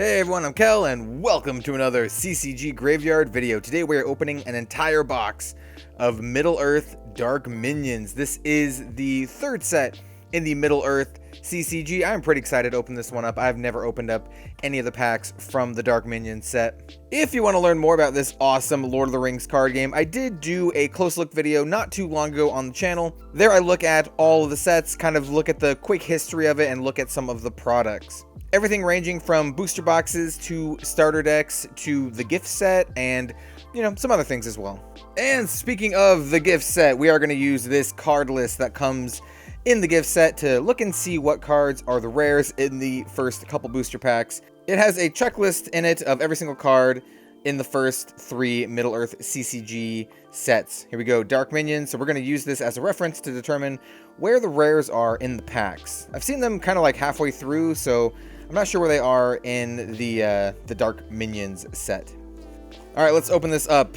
Hey everyone, I'm Kel, and welcome to another CCG Graveyard video. Today we are opening an entire box of Middle-earth Dark Minions. This is the third set in the Middle-earth CCG. I'm pretty excited to open this one up. I've never opened up any of the packs from the Dark Minions set. If you want to learn more about this awesome Lord of the Rings card game, I did do a close look video not too long ago on the channel. There I look at all of the sets, kind of look at the quick history of it, and look at some of the products. Everything ranging from booster boxes to starter decks to the gift set and, you know, some other things as well. And speaking of the gift set, we are going to use this card list that comes in the gift set to look and see what cards are the rares in the first couple booster packs. It has a checklist in it of every single card in the first three Middle-earth CCG sets. Here we go, Dark Minions. So we're going to use this as a reference to determine where the rares are in the packs. I've seen them kind of like halfway through, so I'm not sure where they are in the Dark Minions set. All right, let's open this up.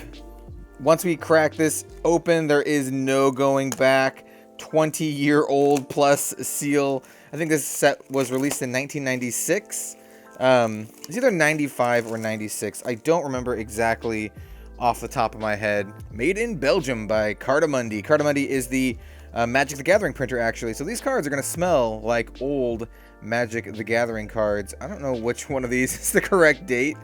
Once we crack this open, there is no going back. 20-year-old plus seal. I think this set was released in 1996. It's either 95 or 96. I don't remember exactly off the top of my head. Made in Belgium by Cartamundi. Cartamundi is the Magic the Gathering printer, actually. So these cards are going to smell like old Magic the Gathering cards. I don't know which one of these is the correct date.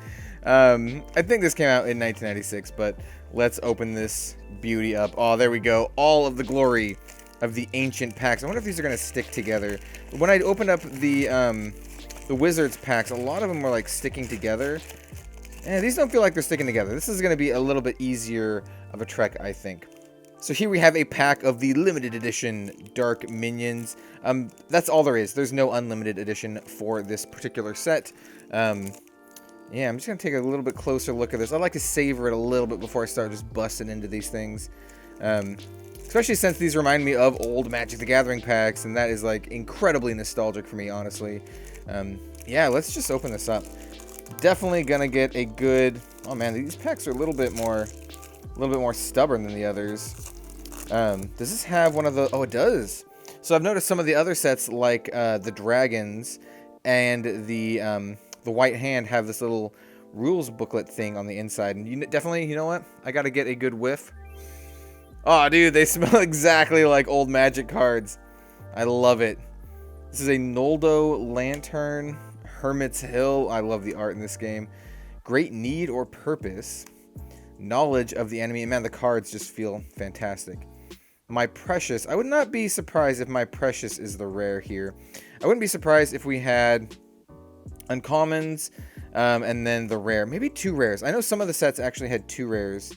I think this came out in 1996, but let's open this beauty up. Oh, there we go. All of the glory of the ancient packs. I wonder if these are going to stick together. When I opened up the Wizards packs, a lot of them were like sticking together. And these don't feel like they're sticking together. This is going to be a little bit easier of a trek, I think. So here we have a pack of the limited edition Dark Minions. That's all there is. There's no unlimited edition for this particular set. Yeah, I'm just going to take a little bit closer look at this. I like to savor it a little bit before I start just busting into these things. Especially since these remind me of old Magic the Gathering packs, and that is like incredibly nostalgic for me, honestly. Yeah, let's just open this up. Definitely gonna get a good... Oh man, these packs are a little bit more stubborn than the others. Does this have one of the... Oh, it does. So I've noticed some of the other sets, like the Dragons and the White Hand, have this little rules booklet thing on the inside. And you definitely, you know what? I gotta get a good whiff. Oh, dude, they smell exactly like old Magic cards. I love it. This is a Noldo Lantern, Hermit's Hill. I love the art in this game. Great Need or Purpose. Knowledge of the enemy. Man, the cards just feel fantastic. My Precious. I would not be surprised if My Precious is the rare here. I wouldn't be surprised if we had uncommons and then the rare. Maybe two rares. I know some of the sets actually had two rares.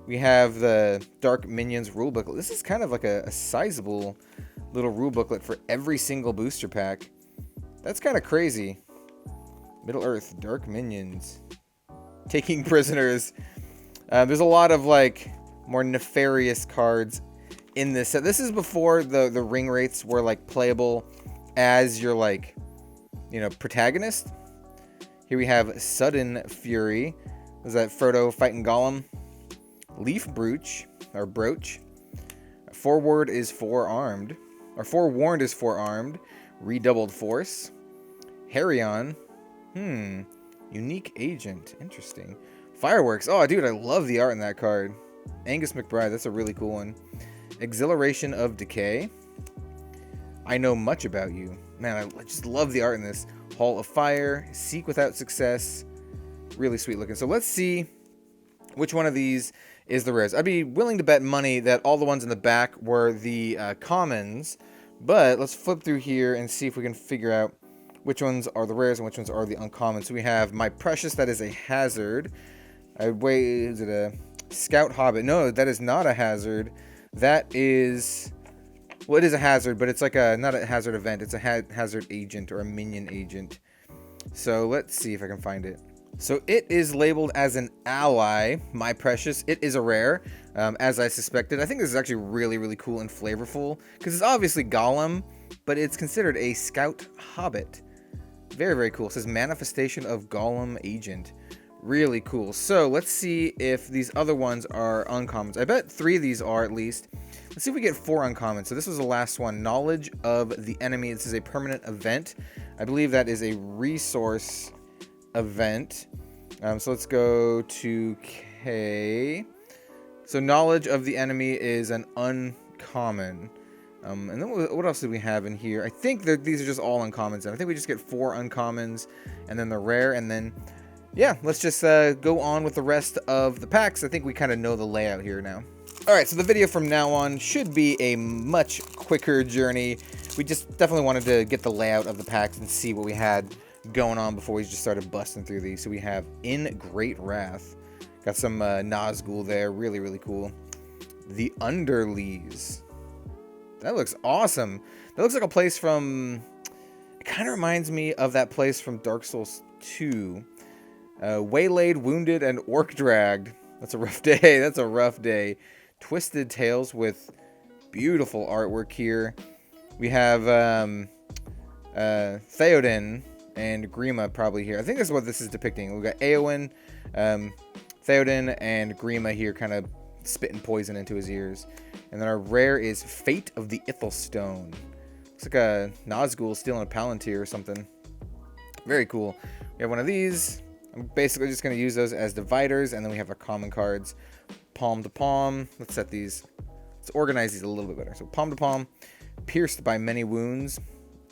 We have the Dark Minions rule booklet. This is kind of like a sizable little rule booklet for every single booster pack. That's kind of crazy. Middle-earth Dark Minions. Taking prisoners. There's a lot of like more nefarious cards in this set. This is before the ring rates were like playable as your like, you know, protagonist. Here we have Sudden Fury. Was that Frodo fighting Gollum? Leaf Brooch, or Brooch. Forward is forearmed. Or Forewarned is forearmed. Redoubled Force. Harrion. Unique Agent. Interesting. Fireworks. Oh, dude, I love the art in that card. Angus McBride. That's a really cool one. Exhilaration of Decay. I Know Much About You. Man, I just love the art in this. Hall of Fire. Seek Without Success. Really sweet looking. So let's see which one of these is the rares. I'd be willing to bet money that all the ones in the back were the commons, but let's flip through here and see if we can figure out which ones are the rares and which ones are the uncommons. So we have My Precious, that is a hazard. Is it a Scout Hobbit? No, that is not a hazard. That is... Well, it is a hazard, but it's like a... Not a hazard event. It's a hazard agent or a minion agent. So let's see if I can find it. So it is labeled as an ally, My Precious. It is a rare, as I suspected. I think this is actually really, really cool and flavorful, because it's obviously Gollum, but it's considered a Scout Hobbit. Very, very cool. It says Manifestation of Gollum Agent. Really cool. So let's see if these other ones are uncommons. I bet 3 of these are at least. Let's see if we get 4 uncommons. So this was the last one. Knowledge of the Enemy. This is a permanent event. I believe that is a resource event. So let's go to K. So knowledge of the enemy is an uncommon. And then what else do we have in here? I think that these are just all uncommons. And I think we just get 4 uncommons and then the rare. And then, yeah, let's just go on with the rest of the packs. I think we kind of know the layout here now. Alright, so the video from now on should be a much quicker journey. We just definitely wanted to get the layout of the packs and see what we had going on before we just started busting through these. So we have In Great Wrath. Got some Nazgul there. Really, really cool. The Underlees. That looks awesome. That looks like a place from... It kind of reminds me of that place from Dark Souls 2. Waylaid, Wounded, and Orc Dragged. That's a rough day. That's a rough day. Twisted Tales with beautiful artwork here. We have Theoden and Grima probably here. I think that's what this is depicting. We've got Eowyn, Theoden, and Grima here kind of spitting poison into his ears. And then our rare is Fate of the Ithilstone. Looks like a Nazgul stealing a Palantir or something. Very cool. We have one of these. I'm basically just going to use those as dividers. And then we have our common cards. Palm to palm. Let's set these. Let's organize these a little bit better. So palm to palm. Pierced by many wounds.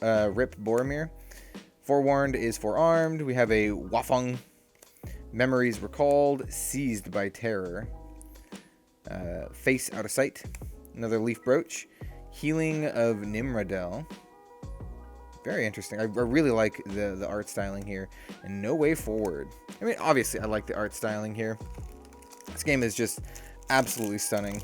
Rip Boromir. Forewarned is forearmed. We have a Wafang. Memories recalled. Seized by terror. Face out of sight. Another leaf brooch. Healing of Nimradel. Very interesting. I really like the art styling here. And No Way Forward. I mean, obviously, I like the art styling here. This game is just absolutely stunning.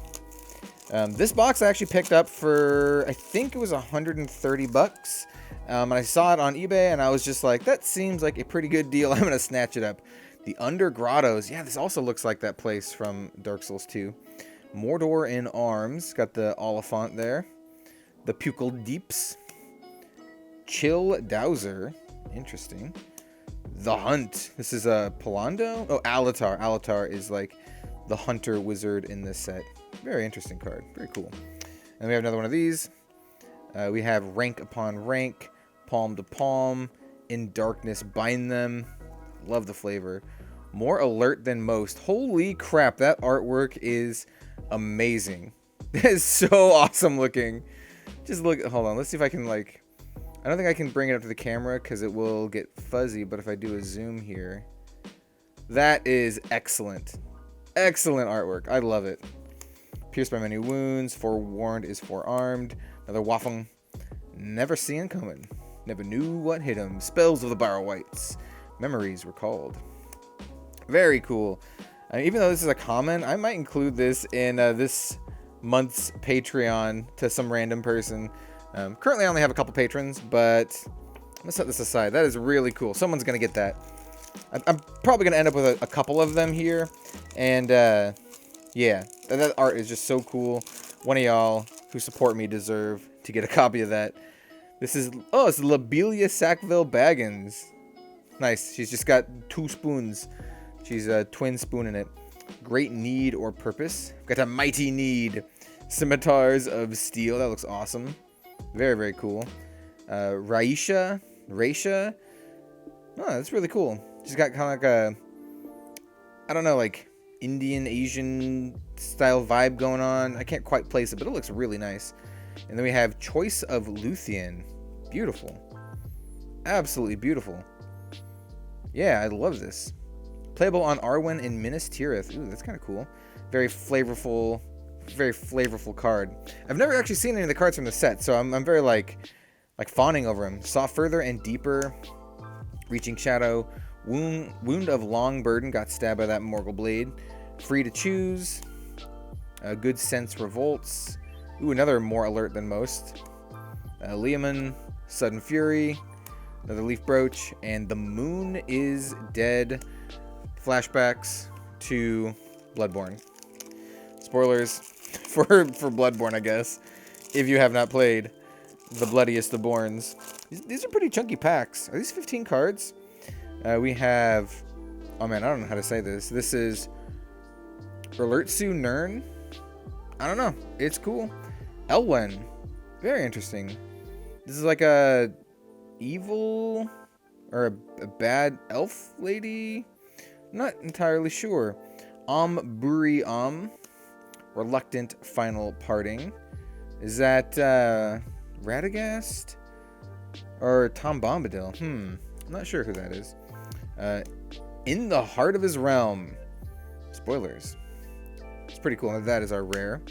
This box I actually picked up for, I think it was 130 bucks. And I saw it on eBay, and I was just like, that seems like a pretty good deal. I'm going to snatch it up. The Under Grottos. Yeah, this also looks like that place from Dark Souls 2. Mordor in Arms. Got the Oliphant there. The Pukal Deeps. Chill Dowser. Interesting. The Hunt. This is a Polando? Oh, Alatar. Alatar is like the hunter wizard in this set. Very interesting card. Very cool. And we have another one of these. We have Rank Upon Rank. Palm to Palm. In Darkness Bind Them. Love the flavor. More Alert Than Most. Holy crap, that artwork is amazing. That is so awesome looking. Just look, hold on, let's see if I can like, I don't think I can bring it up to the camera because it will get fuzzy, but if I do a zoom here, that is excellent. Excellent artwork. I love it. Pierced by many wounds. Forewarned is forearmed. Another Wafang. Never seen coming. Never knew what hit him. Spells of the Barrow Whites. Memories recalled. Very cool. Even though this is a common, I might include this in this month's Patreon to some random person. Currently, I only have a couple patrons, but I'm going to set this aside. That is really cool. Someone's going to get that. I'm probably going to end up with a couple of them here. And, yeah, that art is just so cool. One of y'all who support me deserve to get a copy of that. This is, oh, it's Lobelia Sackville Baggins. Nice. She's just got 2 spoons. She's a twin spoon in it. Great Need or Purpose. Got a Mighty Need. Scimitars of Steel. That looks awesome. Very, very cool. Raisha. Oh, that's really cool. She's got kind of like a, I don't know, like Indian, Asian style vibe going on. I can't quite place it, but it looks really nice. And then we have Choice of Luthien. Beautiful. Absolutely beautiful. Yeah, I love this. Playable on Arwen in Minas Tirith. Ooh, that's kind of cool. Very flavorful card. I've never actually seen any of the cards from the set, so I'm very like fawning over him. Saw Further and Deeper. Reaching Shadow. Wound of Long Burden. Got stabbed by that Morgul Blade. Free to Choose. Good Sense Revolts. Ooh, another More Alert Than Most. Leomund. Sudden Fury. Another Leaf Brooch. And The Moon is Dead. Flashbacks to Bloodborne. Spoilers for Bloodborne, I guess, if you have not played the Bloodiest of Borns. These are pretty chunky packs. Are these 15 cards? We have, oh man, I don't know how to say this. This is Urlurtsu Nern. I don't know. It's cool. Elwen. Very interesting. This is like a evil or a bad elf lady? Not entirely sure. Buri reluctant final parting. Is that Radagast or Tom Bombadil? I'm not sure who that is. In the heart of his realm. Spoilers. It's pretty cool. That is our rare.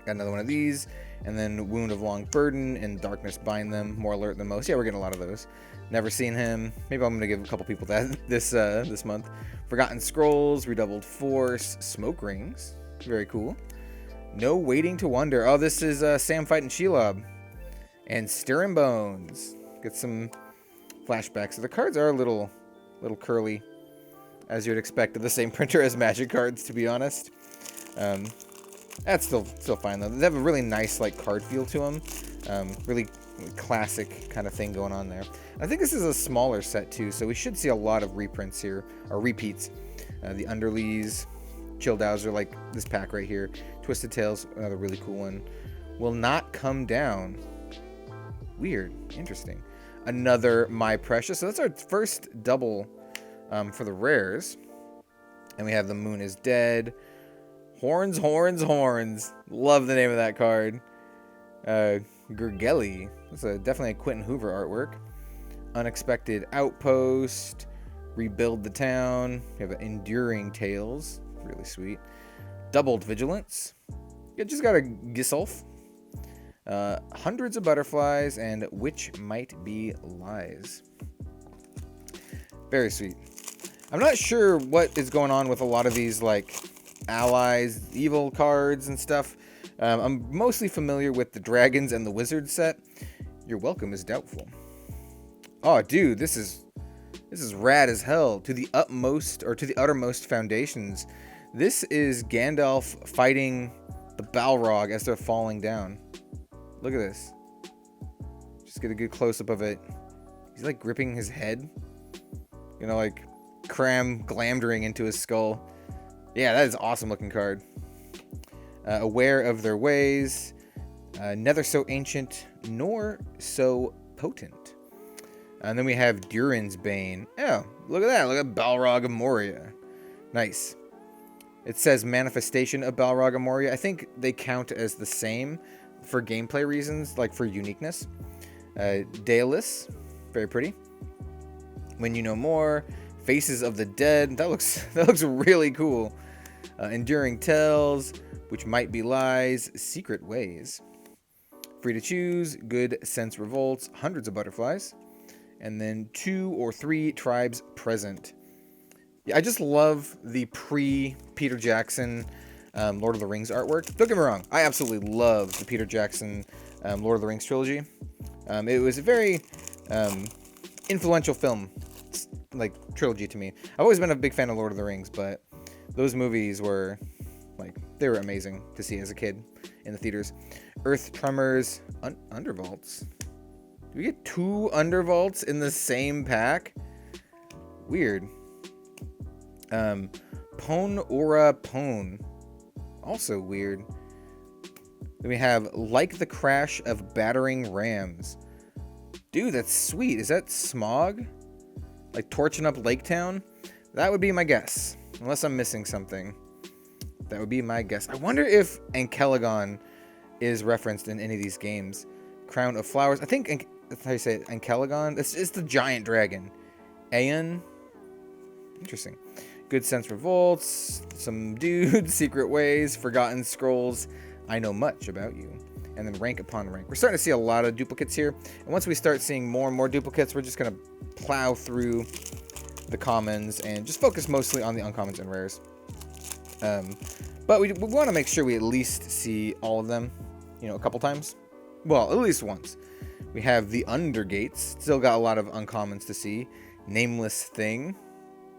Got another one of these. And then Wound of Long Burden and Darkness Bind Them. More alert than most. Yeah, we're getting a lot of those. Never seen him. Maybe I'm going to give a couple people that this month. Forgotten Scrolls, Redoubled Force, Smoke Rings. Very cool. No Waiting to Wonder. Oh, this is Sam fighting Shelob. And Stirring Bones. Get some flashbacks. So the cards are a little curly, as you would expect of the same printer as Magic cards, to be honest. That's still fine though. They have a really nice like card feel to them. Really classic kind of thing going on there. I think this is a smaller set too, so we should see a lot of reprints here, or repeats. The Underlees, Chilldowser, like this pack right here. Twisted Tales, another really cool one. Will Not Come Down. Weird, interesting. Another My Precious. So that's our first double for the rares. And we have The Moon is Dead. Horns, Horns, Horns. Love the name of that card. Gurgeli. That's definitely a Quentin Hoover artwork. Unexpected Outpost. Rebuild the Town. We have Enduring Tales. Really sweet. Doubled Vigilance. It just got a Gisulf. Hundreds of Butterflies. And Which Might Be Lies. Very sweet. I'm not sure what is going on with a lot of these, like, allies, evil cards and stuff. I'm mostly familiar with the dragons and the wizard set. Your welcome is doubtful. Oh, dude, this is rad as hell. To the utmost, or to the uttermost foundations. This is Gandalf fighting the Balrog as they're falling down. Look at this. Just get a good close-up of it. He's like gripping his head. You know, like glamdering into his skull. Yeah, that is an awesome looking card. Aware of Their Ways. Neither so ancient nor so potent. And then we have Durin's Bane. Oh, look at that. Look at Balrog of Moria. Nice. It says Manifestation of Balrog of Moria. I think they count as the same for gameplay reasons, like for uniqueness. Daedalus. Very pretty. When You Know More. Faces of the Dead. That looks really cool. Enduring Tales, Which Might Be Lies, Secret Ways. Free to Choose, Good Sense Revolts, Hundreds of Butterflies. And then 2 or 3 Tribes Present. Yeah, I just love the pre-Peter Jackson Lord of the Rings artwork. Don't get me wrong, I absolutely love the Peter Jackson Lord of the Rings trilogy. It was a very influential film, like, trilogy to me. I've always been a big fan of Lord of the Rings, but those movies were, like, they were amazing to see as a kid in the theaters. Earth Tremors, Undervaults. Do we get 2 Undervaults in the same pack? Weird. Pone Ora Pone. Also weird. Then we have Like the Crash of Battering Rams. Dude, that's sweet. Is that Smog? Like torching up Lake Town? That would be my guess. Unless I'm missing something. That would be my guess. I wonder if Ankelagon is referenced in any of these games. Crown of Flowers. I think that's how you say it. Ankelagon. It's the giant dragon. Aeon. Interesting. Good Sense Revolts. Some dudes. Secret Ways. Forgotten Scrolls. I Know Much About You. And then Rank Upon Rank. We're starting to see a lot of duplicates here. And once we start seeing more and more duplicates, we're just going to plow through the commons and just focus mostly on the uncommons and rares. But we want to make sure we at least see all of them, you know, a couple times. Well, at least once. We have the Undergates. Still got a lot of uncommons to see. Nameless Thing.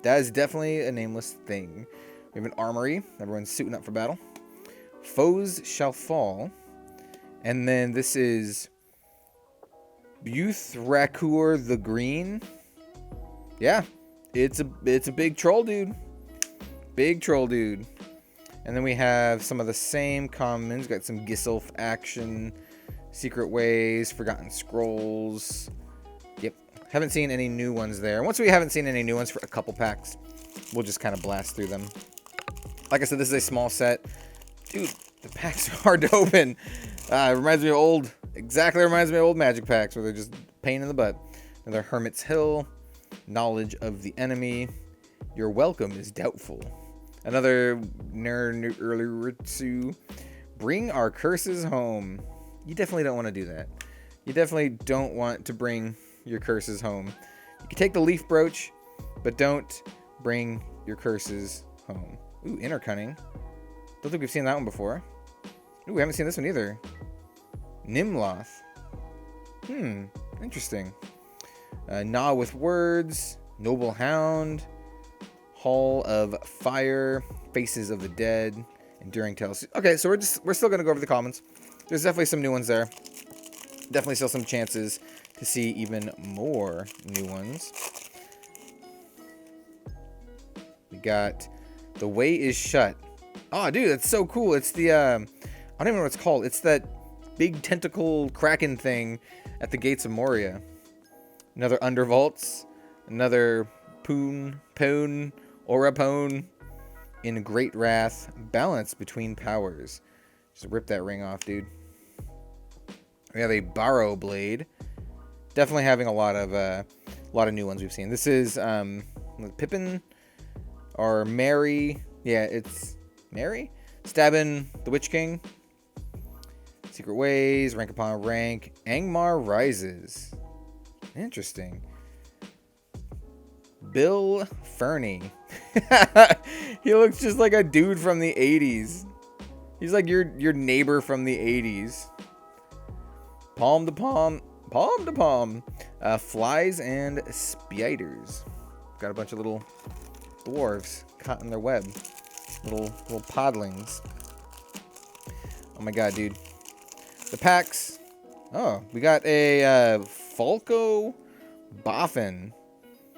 That is definitely a nameless thing. We have an Armory. Everyone's suiting up for battle. Foes Shall Fall. And then this is Buthrakur the Green. Yeah, it's a big troll dude. Big troll dude. And then we have some of the same commons. Got some Gisulf action, Secret Ways, Forgotten Scrolls. Yep, Haven't seen any new ones there. Once we haven't seen any new ones for a couple packs, we'll just kind of blast through them. Like I said, this is a small set. Dude, the packs are hard to open. It reminds me of old, exactly reminds me of old Magic packs where they're just pain in the butt. Another Hermit's Hill. Knowledge of the enemy. Your welcome is doubtful. Another Nerritsu. Bring our curses home. You definitely don't want to do that. You definitely don't want to bring your curses home. You can take the leaf brooch, but don't bring your curses home. Ooh, Inner Cunning. Don't think we've seen that one before. Ooh, we haven't seen this one either. Nimloth. Interesting. Gnaw with Words. Noble Hound. Hall of Fire. Faces of the Dead. Enduring Tales. Okay, so we're still gonna go over the commons. There's definitely some new ones there. Definitely still some chances to see even more new ones. We got The Way is Shut. Oh, dude, that's so cool. It's the, I don't even know what it's called. It's that big tentacle kraken thing at the Gates of Moria. Another Undervaults. Another Poon, Orapone. In Great Wrath. Balance between powers. Just rip that ring off, dude. We have a Barrow Blade. Definitely having a lot of new ones we've seen. This is Pippin or Mary. Yeah, it's Mary. Stabbing the Witch King. Secret Ways. Rank upon rank. Angmar Rises. Interesting. Bill Fernie. He looks just like a dude from the 80s. He's like your neighbor from the 80s. Palm to palm. Flies and spiders. Got a bunch of little dwarves caught in their web. Little podlings. Oh my god, dude. The packs. Oh, we got a Falco Boffin.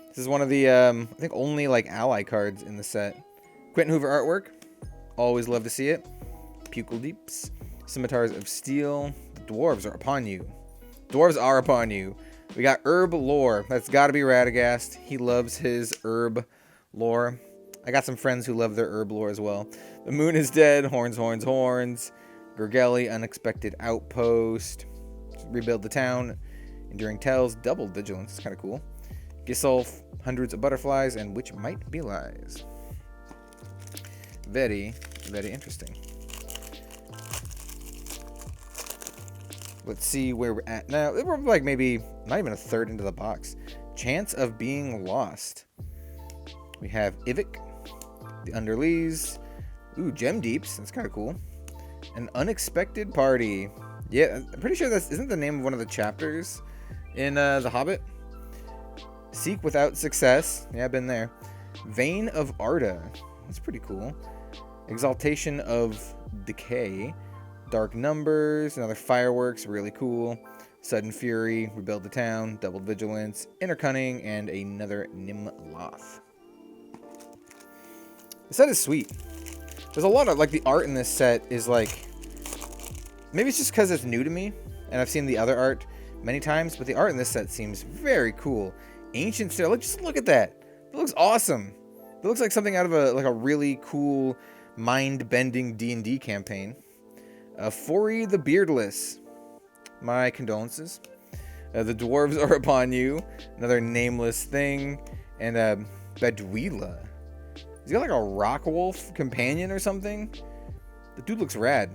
This is one of the, I think only like ally cards in the set. Quentin Hoover artwork. Always love to see it. Pupil Deeps. Scimitars of Steel. The dwarves are upon you. Dwarves are upon you. We got Herb Lore. That's got to be Radagast. He loves his Herb Lore. I got some friends who love their Herb Lore as well. The Moon is Dead. Horns. Gurgelli, Unexpected Outpost. Rebuild the Town. Enduring Tales. Double Vigilance. It's kind of cool. Gisulf. Hundreds of Butterflies. And Which Might Be Lies. Very, very interesting. Let's see where we're at now. We're like maybe not even a third into the box. Chance of Being Lost. We have Ivik, the Underlees. Ooh, Gem Deeps. That's kind of cool. An Unexpected Party. Yeah, I'm pretty sure that isn't the name of one of the chapters in The Hobbit. Seek Without Success. Yeah, I've been there. Vein of Arda. That's pretty cool. Exaltation of Decay. Dark Numbers, another Fireworks, really cool. Sudden Fury, Rebuild the Town, Doubled Vigilance, Inner Cunning, and another Nimloth. The set is sweet. There's a lot of, like, the art in this set is, like, maybe it's just because it's new to me, and I've seen the other art many times, but the art in this set seems very cool. Ancient Stare, just look at that. It looks awesome. It looks like something out of a really cool, mind-bending D&D campaign. Fori the Beardless. My condolences. The Dwarves Are Upon You. Another nameless thing. And Bedwila. He's got like a rock wolf companion or something. The dude looks rad.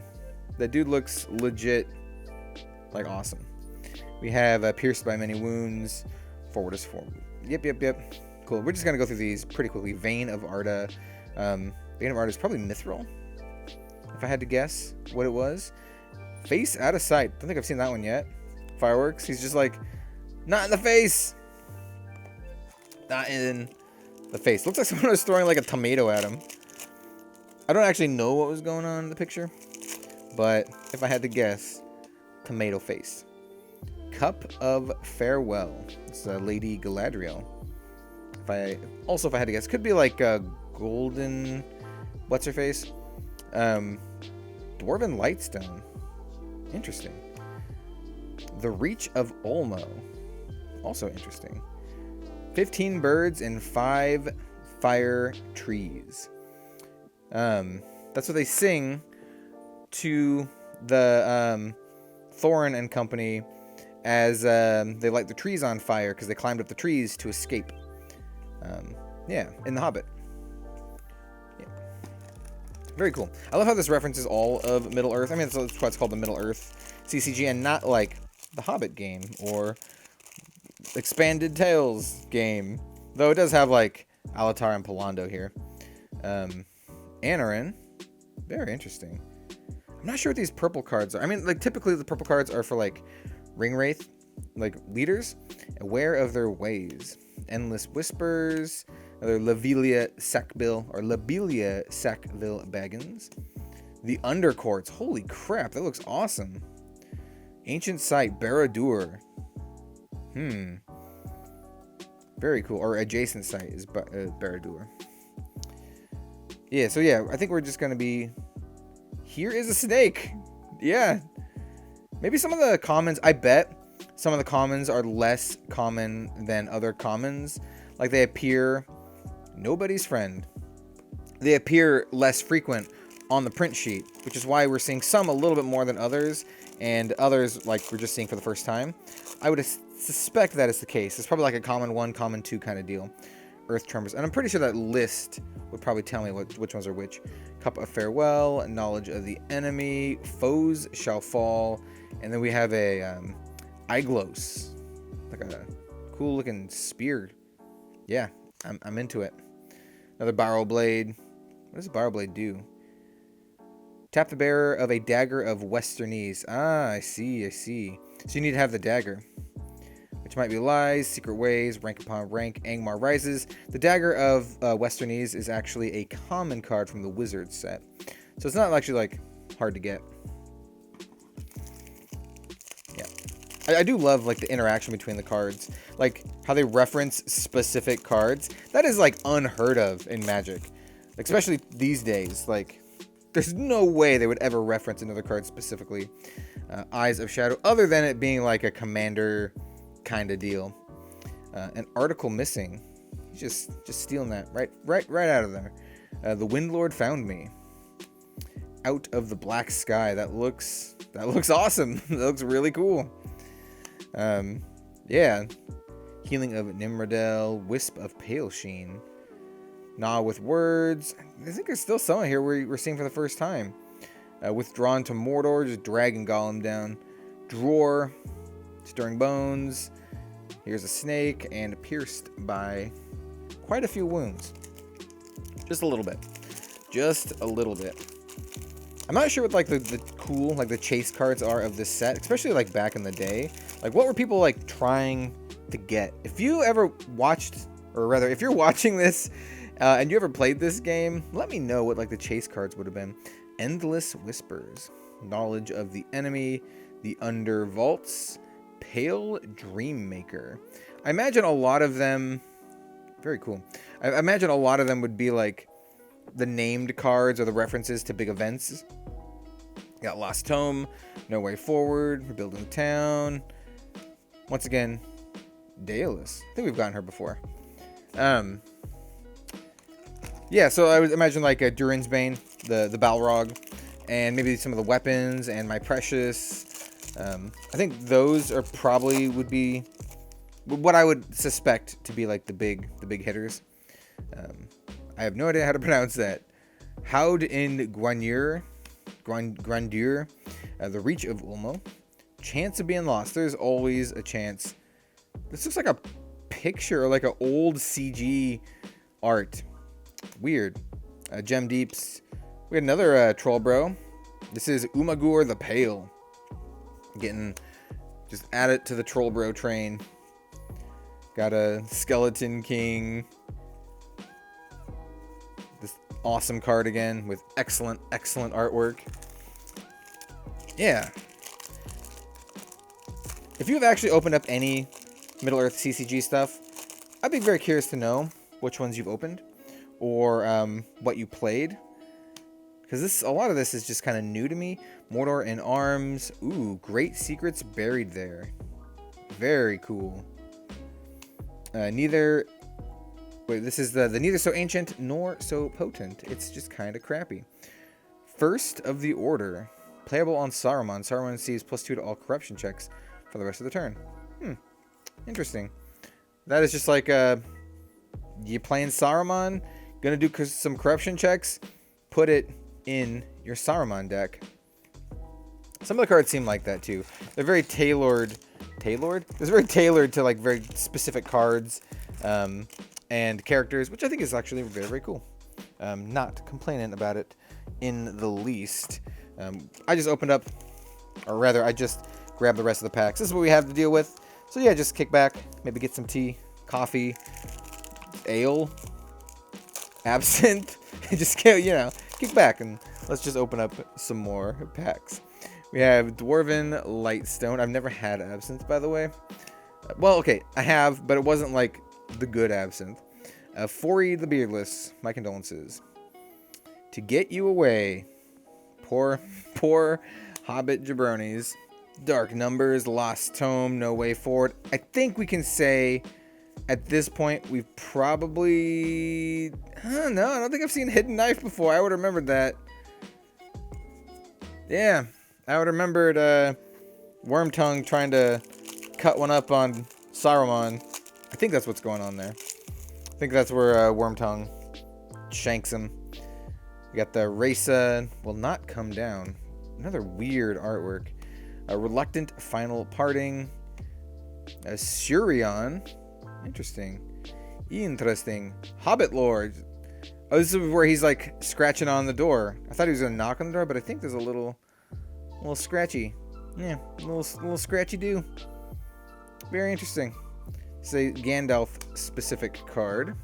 That dude looks legit, like, awesome. We have Pierced by Many Wounds. Forward is forward. Yep. Cool. We're just going to go through these pretty quickly. Vein of Arda. Vein of Arda is probably Mithril, if I had to guess what it was. Face Out of Sight. Don't think I've seen that one yet. Fireworks. He's just like, not in the face. Not in the face. Looks like someone was throwing like a tomato at him. I don't actually know what was going on in the picture, but if I had to guess, tomato face. Cup of Farewell. It's Lady Galadriel. If I had to guess, could be like a golden, what's her face? Dwarven Lightstone. Interesting. The Reach of Olmo. Also interesting. 15 birds and 5 fire trees. That's what they sing to the Thorin and company as they light the trees on fire because they climbed up the trees to escape. Yeah, in The Hobbit. Yeah. Very cool. I love how this references all of Middle-earth. I mean, that's why it's called the Middle-earth CCG and not like the Hobbit game or Expanded Tales game. Though it does have like Alatar and Palando here. Anarin. Very interesting. I'm not sure what these purple cards are. I mean, like typically the purple cards are for like Ringwraith, like leaders. Aware of their ways. Endless Whispers. Another Labelia Sackville or Labelia Sackville Baggins. The Undercourts. Holy crap, that looks awesome. Ancient Site, Barad-dûr. Very cool. Or Adjacent Site is Barad-dûr. Yeah, so yeah, I think we're just gonna be... Here is a snake! Yeah. Maybe some of the commons, I bet some of the commons are less common than other commons. Like they appear... Nobody's friend. They appear less frequent on the print sheet, which is why we're seeing some a little bit more than others, and others like we're just seeing for the first time. I would suspect that is the case. It's probably like a common 1, common 2 kind of deal. Earth Tremors, and I'm pretty sure that list would probably tell me which ones are which. Cup of Farewell, Knowledge of the Enemy, Foes Shall Fall, and then we have a Iglos, like a cool looking spear. Yeah, I'm into it. Another Barrow Blade. What does a Barrow Blade do? Tap the bearer of a Dagger of Westernese. Ah, I see. So you need to have the dagger. Which might be lies, secret ways, rank upon rank, Angmar rises. The Dagger of Westernese is actually a common card from the Wizard set. So it's not actually like hard to get. Yeah. I do love like the interaction between the cards. Like how they reference specific cards. That is like unheard of in Magic. Especially these days. Like there's no way they would ever reference another card specifically. Eyes of Shadow. Other than it being like a commander kind of deal. An article missing. Just stealing that right out of there. The Windlord found me. Out of the Black Sky. That looks awesome. That looks really cool. Yeah. Healing of Nimrodel. Wisp of Pale Sheen. Gnaw with Words. I think there's still some here we're seeing for the first time. Withdrawn to Mordor. Just dragging Gollum down. Drawer. Stirring Bones. Here's a snake and pierced by quite a few wounds. Just a little bit. Just a little bit. I'm not sure what like the cool like the chase cards are of this set, especially like back in the day. Like what were people like trying to get? If you ever watched, or rather if you're watching this and you ever played this game, let me know what like the chase cards would have been. Endless Whispers. Knowledge of the Enemy. The Undervaults. Pale Dreammaker. I imagine a lot of them... Very cool. I imagine a lot of them would be like the named cards or the references to big events. Got Lost Tome. No Way Forward. Rebuilding the Town. Once again, Daedalus. I think we've gotten her before. Yeah, so I would imagine like a Durian's Bane, the Balrog, and maybe some of the weapons and My Precious. I think those are probably would be what I would suspect to be like the big hitters. I have no idea how to pronounce that. Howd in Grandeur, the Reach of Ulmo, Chance of Being Lost. There's always a chance. This looks like a picture or like an old CG art. Weird. Gem Deeps. We got another troll bro. This is Umagur the Pale. Getting just add it to the troll bro train. Got a Skeleton King. This awesome card again with excellent artwork. Yeah. If you've actually opened up any Middle-earth CCG stuff, I'd be very curious to know which ones you've opened or what you played. Because a lot of this is just kind of new to me. Mordor in Arms. Ooh, Great Secrets Buried There. Very cool. Neither... Wait, this is the neither so ancient nor so potent. It's just kind of crappy. First of the Order. Playable on Saruman. Saruman receives +2 to all corruption checks for the rest of the turn. Interesting. That is just like, you playing Saruman, gonna do some corruption checks, put it in your Saruman deck. Some of the cards seem like that too. They're very tailored. It's very tailored to like very specific cards and characters, which I think is actually very, very cool. Not complaining about it in the least. I just opened up, or rather, I just grabbed the rest of the packs. This is what we have to deal with. So yeah, just kick back, maybe get some tea, coffee, ale, absinthe, and just, you know, kick back and let's just open up some more packs. We have Dwarven Lightstone. I've never had absinthe, by the way. Well, okay, I have, but it wasn't like the good absinthe. Fori the Beardless, my condolences. To Get You Away. Poor Hobbit jabronis. Dark Numbers, Lost Tome, No Way Forward. I think we can say at this point we've probably... no, I don't think I've seen Hidden Knife before. I would have remembered that. Yeah, I would have remembered Wormtongue trying to cut one up on Saruman. I think that's what's going on there. I think that's where Wormtongue shanks him. We got the Raisa will not come down. Another weird artwork. A Reluctant Final Parting. A Saurion. Interesting. Hobbit Lord. Oh, this is where he's like scratching on the door. I thought he was gonna knock on the door, but I think there's a little scratchy. Yeah, a little scratchy do. Very interesting. It's a Gandalf specific card.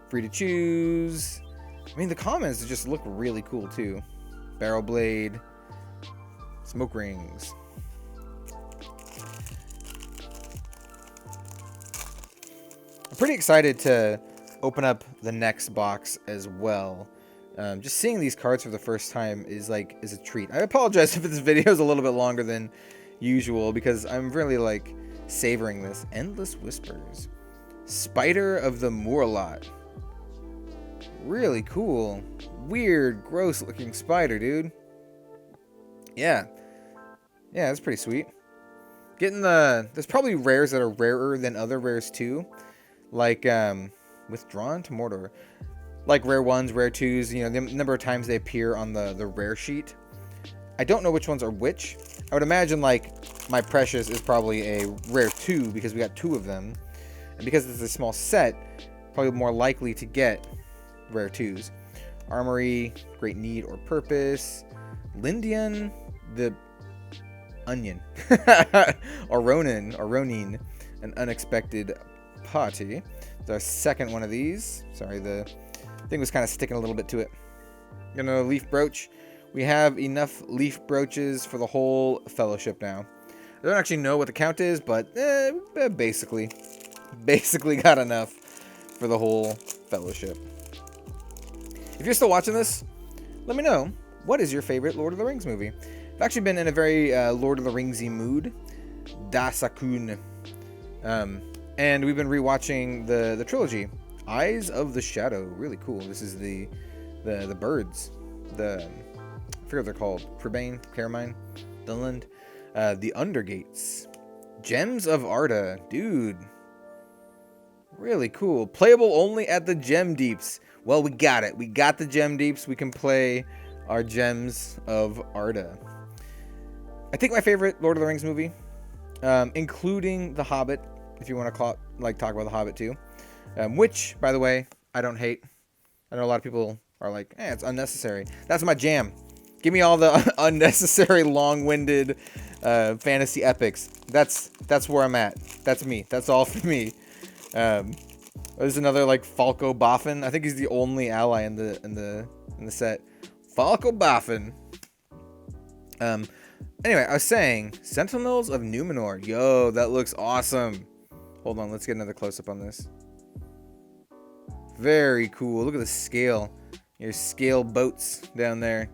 Free to choose. I mean, the commons just look really cool too. Barrel Blade. Smoke Rings. I'm pretty excited to open up the next box as well. Just seeing these cards for the first time is a treat. I apologize if this video is a little bit longer than usual because I'm really like savoring this. Endless Whispers. Spider of the Moorlot. Really cool. Weird, gross looking spider, dude. Yeah. Yeah, that's pretty sweet. There's probably rares that are rarer than other rares too. Like, Withdrawn to Mordor. Like rare ones, rare twos, you know, the number of times they appear on the rare sheet. I don't know which ones are which. I would imagine, like, My Precious is probably a rare 2 because we got 2 of them. And because it's a small set, probably more likely to get rare 2s. Armory, Great Need or Purpose. Lindian, the Onion. or Ronin, An Unexpected Party. It's our second one of these. Sorry, the thing was kind of sticking a little bit to it. Gonna Leaf Brooch. We have enough leaf brooches for the whole fellowship now. I don't actually know what the count is, but basically got enough for the whole fellowship. If you're still watching this, let me know, what is your favorite Lord of the Rings movie? I've actually been in a very Lord of the Ringsy mood. Dasakun. And we've been rewatching the trilogy. Eyes of the Shadow. Really cool. This is the birds. I forget what they're called. Crebain, Carmine, Dunland. The Undergates. Gems of Arda. Dude. Really cool. Playable only at the Gem Deeps. Well, we got it. We got the Gem Deeps. We can play our Gems of Arda. I think my favorite Lord of the Rings movie, including The Hobbit, if you want to talk about The Hobbit too, which, by the way, I don't hate. I know a lot of people are like, it's unnecessary. That's my jam. Give me all the unnecessary, long-winded fantasy epics. That's where I'm at. That's me. That's all for me. There's another like Falco Boffin. I think he's the only ally in the set. Falco Boffin. Anyway, I was saying Sentinels of Numenor. Yo, that looks awesome. Hold on, let's get another close-up on this. Very cool. Look at the scale. Your scale boats down there.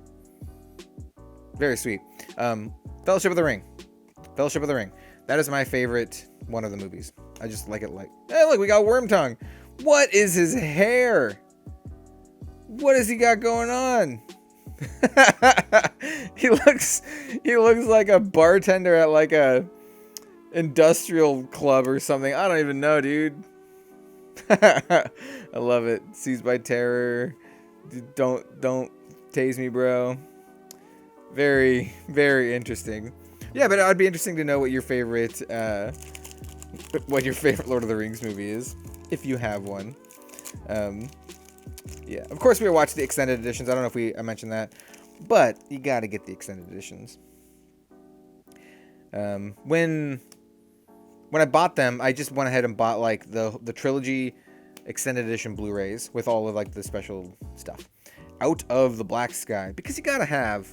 Very sweet. Fellowship of the Ring. Fellowship of the Ring. That is my favorite one of the movies. I just like it like, hey, look, we got Wormtongue. What is his hair? What has he got going on? He looks like a bartender at like a industrial club or something. I don't even know, dude. I love it. Seized by terror. Don't tase me, bro. Very, very interesting. Yeah, but it'd be interesting to know what your favorite Lord of the Rings movie is, if you have one. Yeah, of course we watched the extended editions. I don't know if I mentioned that, but you gotta get the extended editions. When I bought them, I just went ahead and bought like the trilogy extended edition Blu-rays with all of like the special stuff out of the black sky, because you gotta have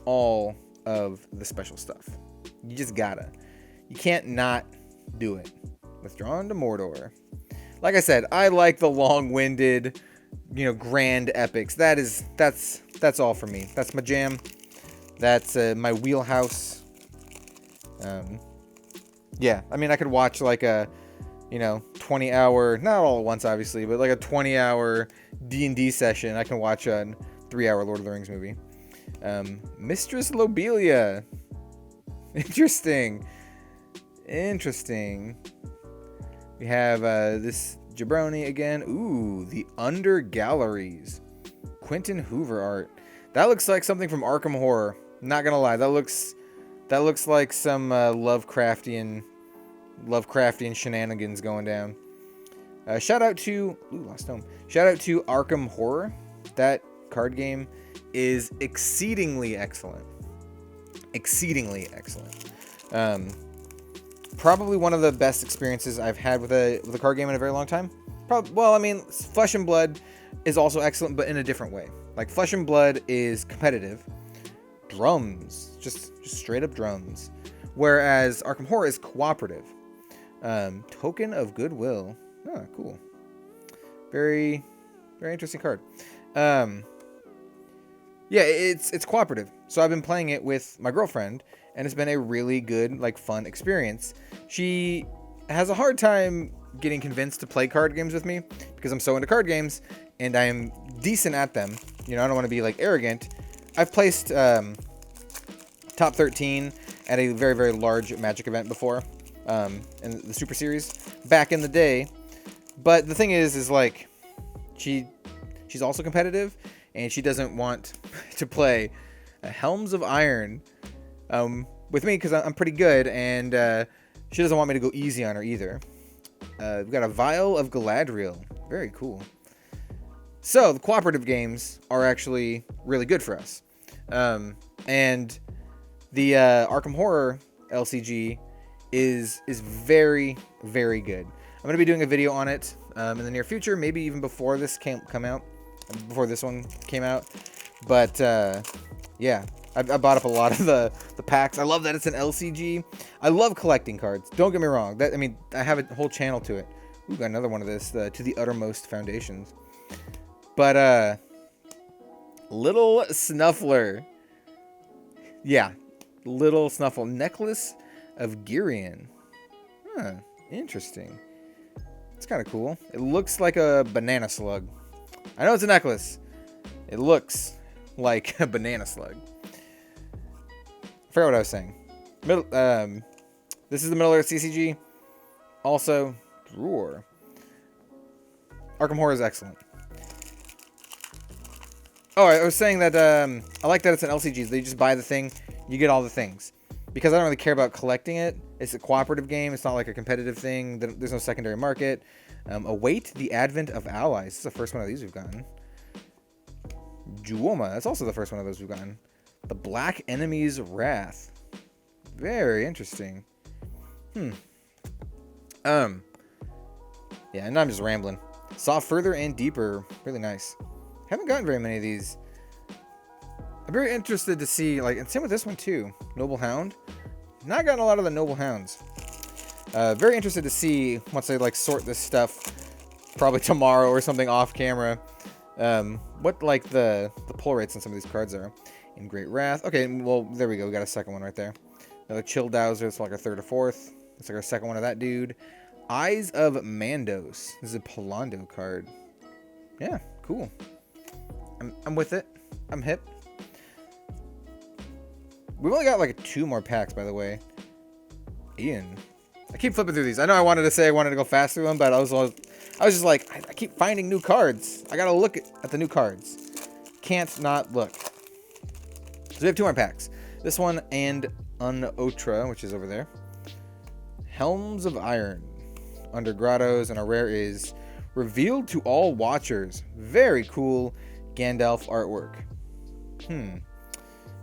all of the special stuff. You just gotta. You can't not do it. Withdrawn to Mordor. Like I said, I like the long-winded, grand epics. That's all for me. That's my jam. That's my wheelhouse. Yeah, I mean, I could watch like a 20-hour, not all at once obviously, but like a 20-hour D&D session. I can watch a 3-hour Lord of the Rings movie. Mistress Lobelia. Interesting. We have this jabroni again. Ooh, the Under Galleries. Quentin Hoover art. That looks like something from Arkham Horror. Not gonna lie, that looks like some Lovecraftian shenanigans going down. Shout out to Lost Home. Shout out to Arkham Horror. That card game is exceedingly excellent. Exceedingly excellent. Probably one of the best experiences I've had with a card game in a very long time. Well, I mean, Flesh and Blood is also excellent, but in a different way. Like, Flesh and Blood is competitive. Drums. Just straight up drums. Whereas Arkham Horror is cooperative. Token of Goodwill. Oh, cool. Very, very interesting card. Yeah, it's cooperative. So I've been playing it with my girlfriend, and it's been a really good, like, fun experience. She has a hard time getting convinced to play card games with me because I'm so into card games, and I am decent at them. I don't want to be, like, arrogant. I've placed top 13 at a very, very large Magic event before, in the Super Series, back in the day. But the thing is like, she's also competitive, and she doesn't want to play Helms of Iron with me because I'm pretty good, and she doesn't want me to go easy on her either. We've got a Vial of Galadriel. Very cool. So the cooperative games are actually really good for us. And the Arkham Horror LCG is very, very good. I'm going to be doing a video on it in the near future, maybe even before this before this one came out. But yeah, I bought up a lot of the packs. I love that it's an LCG. I love collecting cards. Don't get me wrong. I have a whole channel to it. Ooh, got another one of this, To the Uttermost Foundations. But Little Snuffler. Yeah, Little Snuffle. Necklace of Durian. Huh, interesting. It's kind of cool. It looks like a banana slug. I know it's a necklace. It looks like a banana slug. I forgot what I was saying. This is the Middle Earth CCG. Also, Roar. Arkham Horror is excellent. Oh, I was saying that I like that it's an LCG. They just buy the thing, you get all the things. Because I don't really care about collecting it. It's a cooperative game. It's not like a competitive thing. There's no secondary market. Await the Advent of Allies. This is the first one of these we've gotten. Juoma. That's also the first one of those we've gotten. The Black Enemy's Wrath. Very interesting. Yeah, and I'm just rambling. Saw Further and Deeper. Really nice. Haven't gotten very many of these. I'm very interested to see, like, and same with this one too. Noble Hound. Not gotten a lot of the Noble Hounds. Very interested to see once they like sort this stuff, probably tomorrow or something off camera. What like the pull rates on some of these cards are. In Great Wrath. Okay, well there we go. We got a second one right there. Another Chill Dowser. It's like our third or fourth. It's like our second one of that dude. Eyes of Mandos. This is a Polando card. Yeah, cool. I'm with it. I'm hip. We've only got like 2 more packs, by the way. Ian. I keep flipping through these. I know I wanted to say I wanted to go fast through them, but I was just like, I keep finding new cards. I gotta look at the new cards. Can't not look. So we have 2 more packs. This one and Unotra, which is over there. Helms of Iron. Under Grottos, and our rare is Revealed to All Watchers. Very cool Gandalf artwork.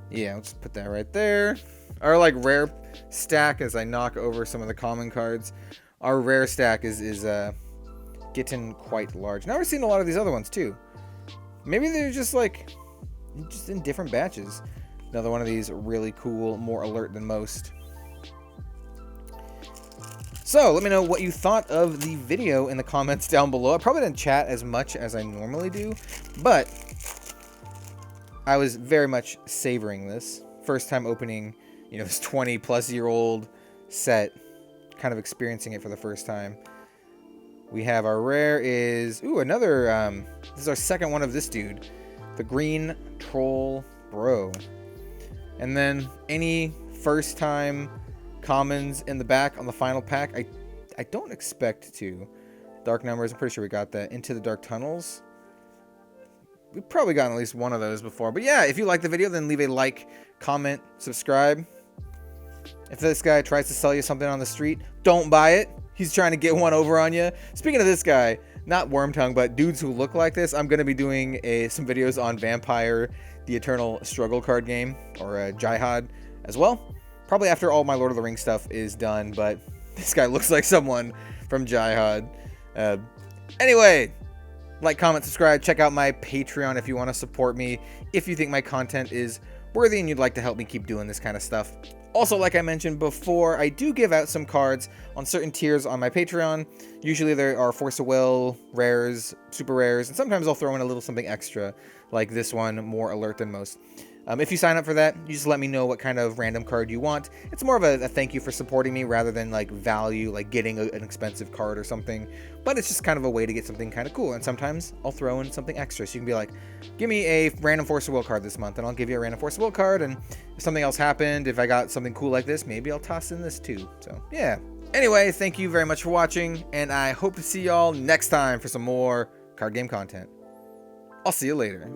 Yeah, let's put that right there. Our like rare stack, as I knock over some of the common cards, our rare stack is getting quite large. Now we're seeing a lot of these other ones too. Maybe they're just like in different batches. Another one of these really cool, more alert than most. So let me know what you thought of the video in the comments down below. I probably didn't chat as much as I normally do, but I was very much savoring this. First time opening, you know, this 20-plus-year-old set, kind of experiencing it for the first time. We have our rare is, ooh, another, this is our second one of this dude, the Green Troll Bro. And then any first time commons in the back on the final pack. I don't expect to. Dark Numbers, I'm pretty sure we got that. Into the Dark Tunnels. We've probably gotten at least one of those before. But yeah, if you like the video, then leave a like, comment, subscribe. If this guy tries to sell you something on the street, don't buy it. He's trying to get one over on you. Speaking of this guy, not Wormtongue, but dudes who look like this, I'm going to be doing some videos on Vampire, the Eternal Struggle card game, or Jihad as well. Probably after all my Lord of the Rings stuff is done, but this guy looks like someone from Jihad. Anyway, like, comment, subscribe, check out my Patreon if you want to support me, if you think my content is worthy and you'd like to help me keep doing this kind of stuff. Also, like I mentioned before, I do give out some cards on certain tiers on my Patreon. Usually there are Force of Will, rares, super rares, and sometimes I'll throw in a little something extra, like this one, more alert than most. If you sign up for that, you just let me know what kind of random card you want. It's more of a thank you for supporting me rather than like value, like getting an expensive card or something. But it's just kind of a way to get something kind of cool. And sometimes I'll throw in something extra. So you can be like, give me a random Force of Will card this month, and I'll give you a random Force of Will card. And if something else happened, if I got something cool like this, maybe I'll toss in this too. So yeah. Anyway, thank you very much for watching, and I hope to see y'all next time for some more card game content. I'll see you later.